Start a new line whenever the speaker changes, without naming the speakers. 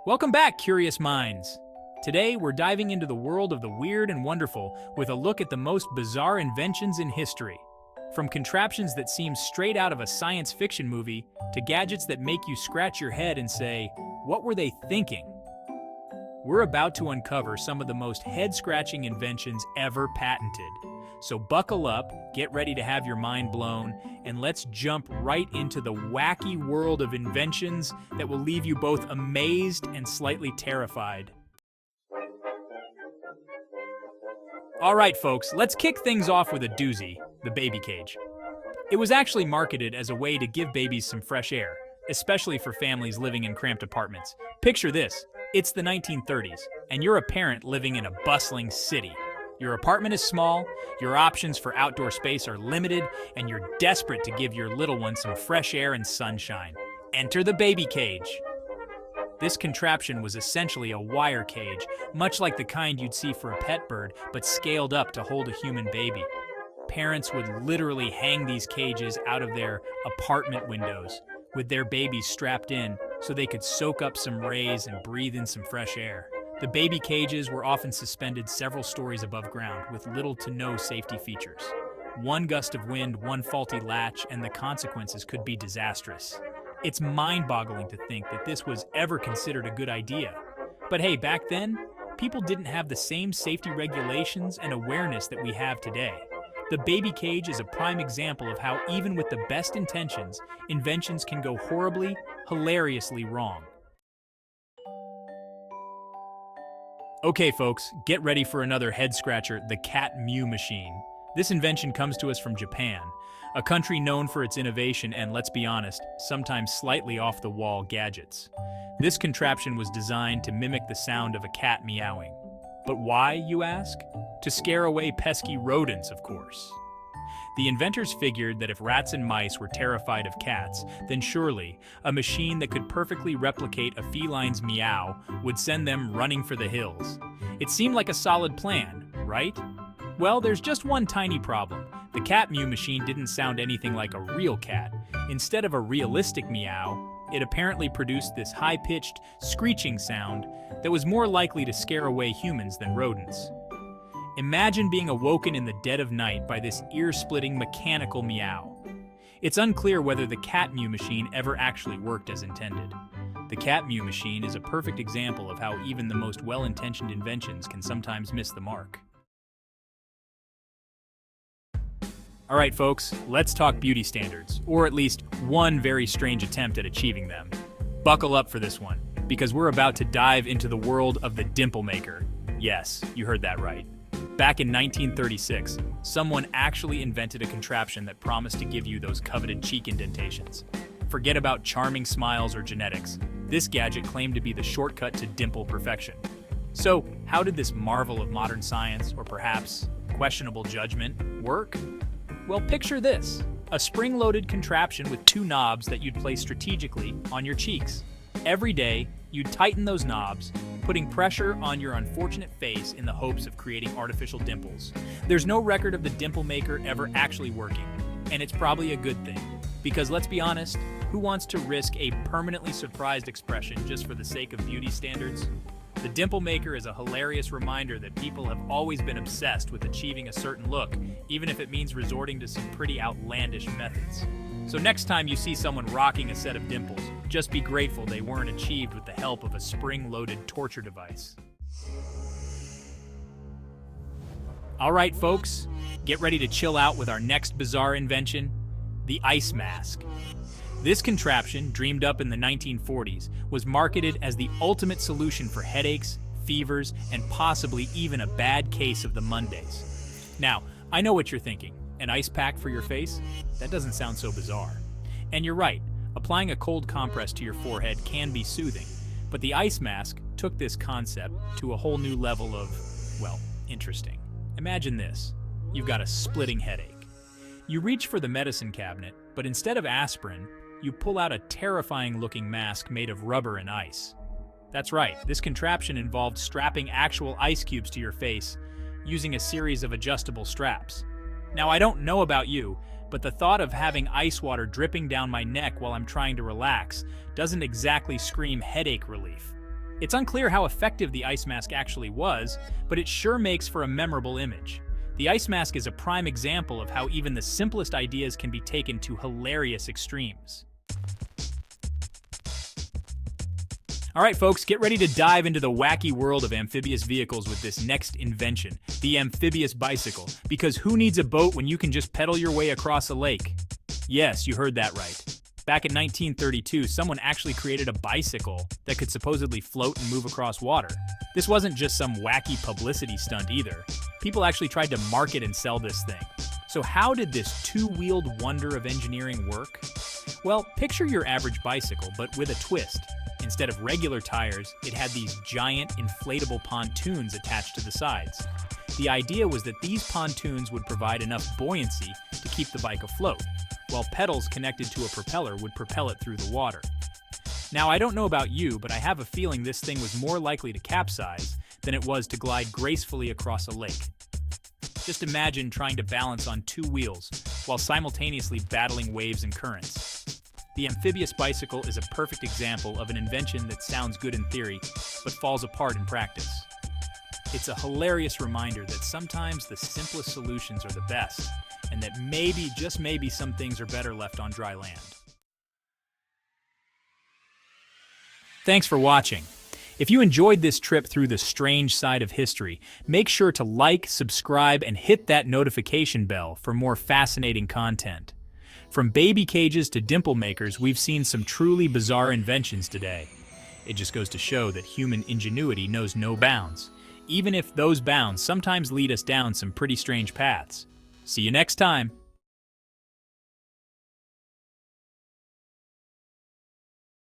Welcome back, curious minds! Today, we're diving into the world of the weird and wonderful with a look at the most bizarre inventions in history. From contraptions that seem straight out of a science fiction movie to gadgets that make you scratch your head and say, what were they thinking? We're about to uncover some of the most head-scratching inventions ever patented. So buckle up, get ready to have your mind blown, and let's jump right into the wacky world of inventions that will leave you both amazed and slightly terrified. All right, folks, let's kick things off with a doozy, the baby cage. It was actually marketed as a way to give babies some fresh air, especially for families living in cramped apartments. Picture this, it's the 1930s, and you're a parent living in a bustling city. Your apartment is small, your options for outdoor space are limited, and you're desperate to give your little one some fresh air and sunshine. Enter the baby cage. This contraption was essentially a wire cage, much like the kind you'd see for a pet bird, but scaled up to hold a human baby. Parents would literally hang these cages out of their apartment windows, with their babies strapped in so they could soak up some rays and breathe in some fresh air. The baby cages were often suspended several stories above ground with little to no safety features. One gust of wind, one faulty latch, and the consequences could be disastrous. It's mind-boggling to think that this was ever considered a good idea. But hey, back then, people didn't have the same safety regulations and awareness that we have today. The baby cage is a prime example of how even with the best intentions, inventions can go horribly, hilariously wrong. Okay, folks, get ready for another head-scratcher, the cat-mew machine. This invention comes to us from Japan, a country known for its innovation and, let's be honest, sometimes slightly off-the-wall gadgets. This contraption was designed to mimic the sound of a cat meowing. But why, you ask? To scare away pesky rodents, of course. The inventors figured that if rats and mice were terrified of cats, then surely a machine that could perfectly replicate a feline's meow would send them running for the hills. It seemed like a solid plan, right? Well, there's just one tiny problem. The cat-mew machine didn't sound anything like a real cat. Instead of a realistic meow, it apparently produced this high-pitched, screeching sound that was more likely to scare away humans than rodents. Imagine being awoken in the dead of night by this ear-splitting mechanical meow. It's unclear whether the cat-mew machine ever actually worked as intended. The cat-mew machine is a perfect example of how even the most well-intentioned inventions can sometimes miss the mark. All right, folks, let's talk beauty standards, or at least one very strange attempt at achieving them. Buckle up for this one, because we're about to dive into the world of the Dimple Maker. Yes, you heard that right. Back in 1936, someone actually invented a contraption that promised to give you those coveted cheek indentations. Forget about charming smiles or genetics. This gadget claimed to be the shortcut to dimple perfection. So, how did this marvel of modern science, or perhaps questionable judgment, work? Well, picture this: a spring-loaded contraption with two knobs that you'd place strategically on your cheeks. Every day, you'd tighten those knobs, putting pressure on your unfortunate face in the hopes of creating artificial dimples. There's no record of the Dimple Maker ever actually working, and it's probably a good thing. Because let's be honest, who wants to risk a permanently surprised expression just for the sake of beauty standards? The Dimple Maker is a hilarious reminder that people have always been obsessed with achieving a certain look, even if it means resorting to some pretty outlandish methods. So next time you see someone rocking a set of dimples, just be grateful they weren't achieved with the help of a spring-loaded torture device. All right, folks, get ready to chill out with our next bizarre invention, the ice mask. This contraption, dreamed up in the 1940s, was marketed as the ultimate solution for headaches, fevers, and possibly even a bad case of the Mondays. Now, I know what you're thinking. An ice pack for your face? That doesn't sound so bizarre. And you're right, applying a cold compress to your forehead can be soothing, but the ice mask took this concept to a whole new level of, well, interesting. Imagine this. You've got a splitting headache. You reach for the medicine cabinet, but instead of aspirin, you pull out a terrifying-looking mask made of rubber and ice. That's right, this contraption involved strapping actual ice cubes to your face using a series of adjustable straps. Now, I don't know about you, but the thought of having ice water dripping down my neck while I'm trying to relax doesn't exactly scream headache relief. It's unclear how effective the ice mask actually was, but it sure makes for a memorable image. The ice mask is a prime example of how even the simplest ideas can be taken to hilarious extremes. All right, folks, get ready to dive into the wacky world of amphibious vehicles with this next invention, the Amphibious Bicycle, because who needs a boat when you can just pedal your way across a lake? Yes, you heard that right. Back in 1932, someone actually created a bicycle that could supposedly float and move across water. This wasn't just some wacky publicity stunt either. People actually tried to market and sell this thing. So how did this two-wheeled wonder of engineering work? Well, picture your average bicycle, but with a twist. Instead of regular tires, it had these giant inflatable pontoons attached to the sides. The idea was that these pontoons would provide enough buoyancy to keep the bike afloat, while pedals connected to a propeller would propel it through the water. Now, I don't know about you, but I have a feeling this thing was more likely to capsize than it was to glide gracefully across a lake. Just imagine trying to balance on two wheels while simultaneously battling waves and currents. The amphibious bicycle is a perfect example of an invention that sounds good in theory, but falls apart in practice. It's a hilarious reminder that sometimes the simplest solutions are the best, and that maybe, just maybe, some things are better left on dry land. Thanks for watching. If you enjoyed this trip through the strange side of history, make sure to like, subscribe, and hit that notification bell for more fascinating content. From baby cages to dimple makers, we've seen some truly bizarre inventions today. It just goes to show that human ingenuity knows no bounds, even if those bounds sometimes lead us down some pretty strange paths. See you next time.